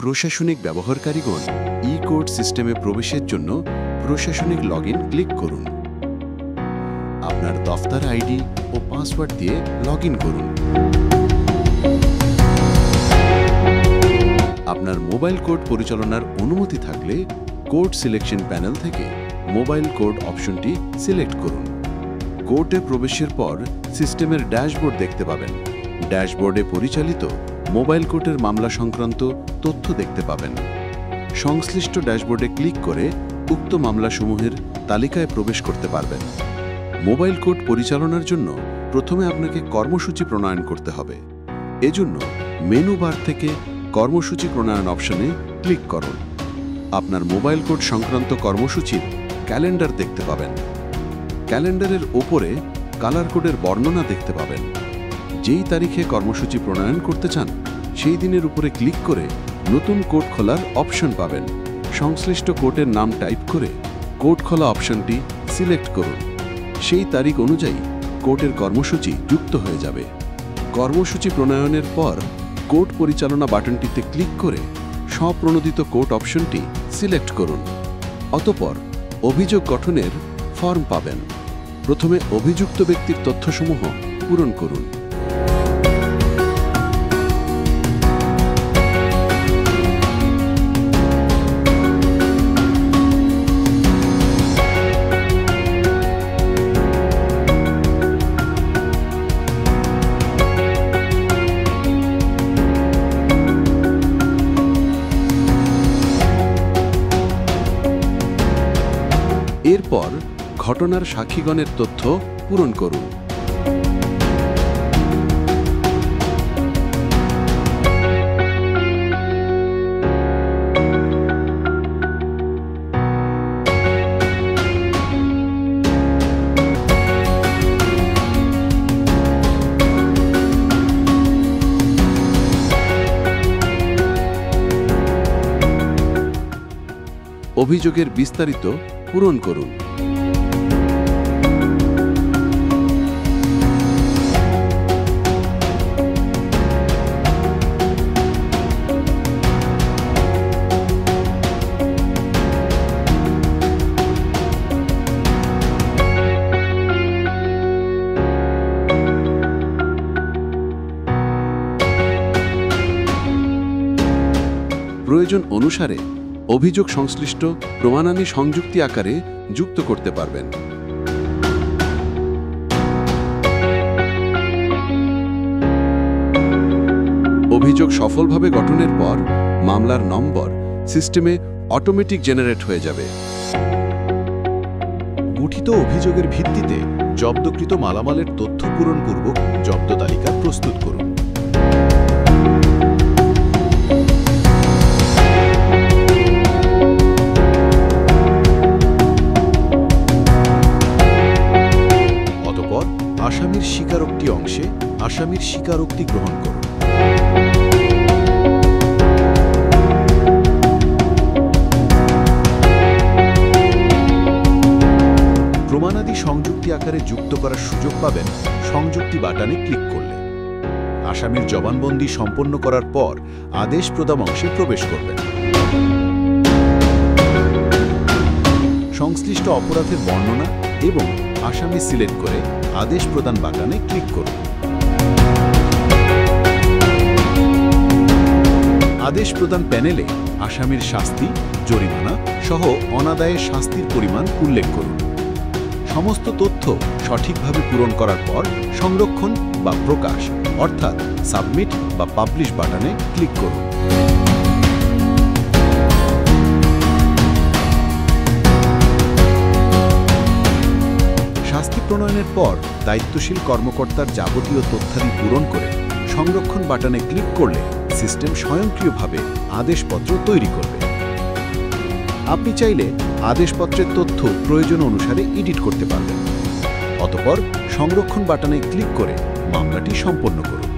প্রশাসনিক ব্যবহারকারীগণ ই-কোর্ট সিস্টেমে প্রবেশের জন্য প্রশাসনিক লগইন ক্লিক করুন। আপনার দফতর আইডি ও পাসওয়ার্ড দিয়ে লগইন করুন। আপনার মোবাইল কোড পরিচালনার অনুমতি থাকলে কোড সিলেকশন প্যানেল থেকে মোবাইল কোড অপশনটি সিলেক্ট করুন। কোর্টে প্রবেশের পর সিস্টেমের ড্যাশবোর্ড দেখতে পাবেন। ড্যাশবোর্ডে পরিচালিত মোবাইল কোর্টের মামলা সংক্রান্ত তথ্য দেখতে পাবেন। সংশ্লিষ্ট ড্যাশবোর্ডে ক্লিক করে উক্ত মামলাসমূহের তালিকায় প্রবেশ করতে পারবেন। মোবাইল কোর্ট পরিচালনার জন্য প্রথমে আপনাকে কর্মসূচি প্রণয়ন করতে হবে। এজন্য মেনু বার থেকে কর্মসূচি প্রণয়ন অপশনে ক্লিক করুন। আপনার মোবাইল কোর্ট সংক্রান্ত কর্মসূচির ক্যালেন্ডার দেখতে পাবেন। ক্যালেন্ডারের ওপরে কালার কোডের বর্ণনা দেখতে পাবেন। যেই তারিখে কর্মসূচি প্রণয়ন করতে চান সেই দিনের উপরে ক্লিক করে নতুন কোর্ট খোলার অপশন পাবেন। সংশ্লিষ্ট কোর্টের নাম টাইপ করে কোর্ট খোলা অপশনটি সিলেক্ট করুন। সেই তারিখ অনুযায়ী কোর্টের কর্মসূচি যুক্ত হয়ে যাবে। কর্মসূচি প্রণয়নের পর কোর্ট পরিচালনা বাটনটিতে ক্লিক করে স্বপ্রণোদিত কোর্ট অপশনটি সিলেক্ট করুন। অতঃপর অভিযোগ গঠনের ফর্ম পাবেন। প্রথমে অভিযুক্ত ব্যক্তির তথ্যসমূহ পূরণ করুন। এরপর ঘটনার সাক্ষীগণের তথ্য পূরণ করুন। অভিযোগের বিস্তারিত পূরণ করুন। প্রয়োজন অনুসারে অভিযোগ সংশ্লিষ্ট প্রমাণাদি সংযুক্তি আকারে যুক্ত করতে পারবেন। অভিযোগ সফলভাবে গঠনের পর মামলার নম্বর সিস্টেমে অটোমেটিক জেনারেট হয়ে যাবে। গঠিত অভিযোগের ভিত্তিতে জব্দকৃত মালামালের তথ্য পূরণপূর্বক জব্দ তালিকা প্রস্তুত করুন। আসামির স্বীকারোক্তি অংশে আসামির স্বীকারোক্তি গ্রহণ করুন। প্রমাণাদি সংযুক্তি আকারে যুক্ত করার সুযোগ পাবেন সংযুক্তি বাটনে ক্লিক করলে। আসামির জবানবন্দি সম্পন্ন করার পর আদেশ প্রদান অংশে প্রবেশ করবেন। সংশ্লিষ্ট অপরাধের বর্ণনা এবং আসামি সিলেক্ট করে আদেশ প্রদান বাটনে ক্লিক করুন। আদেশ প্রদান প্যানেলে আসামির শাস্তি, জরিমানা সহ অনাদায়ের শাস্তির পরিমাণ উল্লেখ করুন। সমস্ত তথ্য সঠিকভাবে পূরণ করার পর সংরক্ষণ বা প্রকাশ অর্থাৎ সাবমিট বা পাবলিশ বাটনে ক্লিক করুন। শাস্তি প্রণয়নের পর দায়িত্বশীল কর্মকর্তার যাবতীয় তথ্যাদি পূরণ করে সংরক্ষণ বাটনে ক্লিক করলে সিস্টেম স্বয়ংক্রিয়ভাবে আদেশপত্র তৈরি করবে। আপনি চাইলে আদেশপত্রের তথ্য প্রয়োজন অনুসারে এডিট করতে পারবেন। অতঃপর সংরক্ষণ বাটনে ক্লিক করে মামলাটি সম্পন্ন করুন।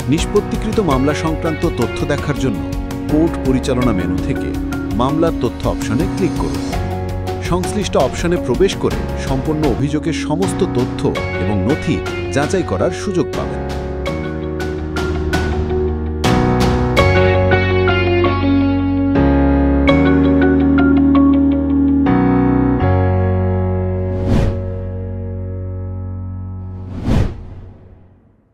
নিষ্পত্তিকৃত মামলা সংক্রান্ত তথ্য দেখার জন্য কোর্ট পরিচালনা মেনু থেকে মামলার তথ্য অপশনে ক্লিক করুন। সংশ্লিষ্ট অপশনে প্রবেশ করে সম্পূর্ণ অভিযোগের সমস্ত তথ্য এবং নথি যাচাই করার সুযোগ পাবেন।